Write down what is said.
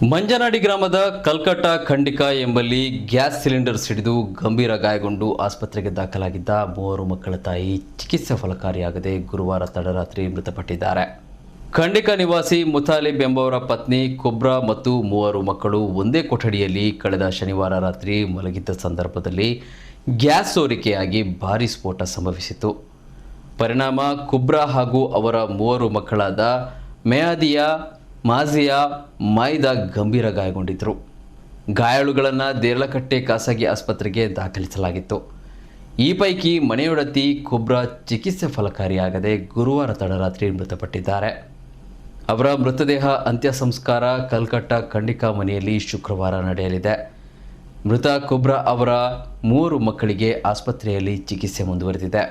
ಮಂಜನಾಡಿ ಗ್ರಾಮದ ಕಲ್ಕಟ್ಟ ಖಂಡಿಕ ಎಂಬಲ್ಲಿ gas cylinder ಸಿಡಿದು ಗಂಭೀರ ಗಾಯಗೊಂಡು ಆಸ್ಪತ್ರೆಗೆ ದಾಖಲಾಗಿದ್ದ 3 ಮಕ್ಕಳ ತಾಯಿ ಚಿಕಿತ್ಸೆ ಫಲಕಾರಿಯಾಗದೆ ಗುರುವಾರ ತಡರಾತ್ರಿ ಮೃತಪಟ್ಟಿದ್ದಾರೆ. ಖಂಡಿಕ ನಿವಾಸಿ ಮುತಾಲಿಬ್ ಎಂಬವರ ಪತ್ನಿ ಕುಬ್ರಾ ಮತ್ತು 3 ಮಕ್ಕಳು ಒಂದೇ ಕೊಠಡಿಯಲ್ಲಿ ಕಳೆದ ಶನಿವಾರ ರಾತ್ರಿ ಮಲಗಿದ್ದ ಸಂದರ್ಭದಲ್ಲಿ ಗ್ಯಾಸ್ ಸೋರಿಕೆಯಾಗಿ ಭಾರೀ ಸ್ಫೋಟ ಸಂಭವಿಸಿತು. ಪರಿಣಾಮ ಕುಬ್ರಾ ಹಾಗೂ ಅವರ 3 ಮಕ್ಕಳಾದ ಮೇಯಾದಿಯಾ, ಮಾಜಿಯಾ, ಮಾಯ್ದಾ ಗಂಭೀರ ಗಾಯಗೊಂಡಿದ್ದರು. ಗಾಯಾಳುಗಳನ್ನು ದೇರ್ಲಕಟ್ಟೆ ಖಾಸಗಿ ಆಸ್ಪತ್ರೆಗೆ ದಾಖಲಿಸಲಾಗಿತ್ತು. ಈ ಪೈಕಿ ಮನೆಯೊಡತಿ ಕುಬ್ರಾ ಚಿಕಿತ್ಸೆ ಫಲಕಾರಿಯಾಗದೆ ಗುರುವಾರ ತಡರಾತ್ರಿ ಮೃತಪಟ್ಟಿದ್ದಾರೆ. ಅವರ ಮೃತದೇಹ ಅಂತ್ಯ ಸಂಸ್ಕಾರ ಕಲ್ಕಟ್ಟ ಖಂಡಿಕ ಮನೆಯಲ್ಲಿ ಶುಕ್ರವಾರ ನಡೆಯಲಿದೆ. ಮೃತ ಕುಬ್ರಾ ಅವರ 3 ಮಕ್ಕಳಿಗೆ ಆಸ್ಪತ್ರೆಯಲ್ಲಿ ಚಿಕಿತ್ಸೆ ಮುಂದುವರೆದಿದೆ.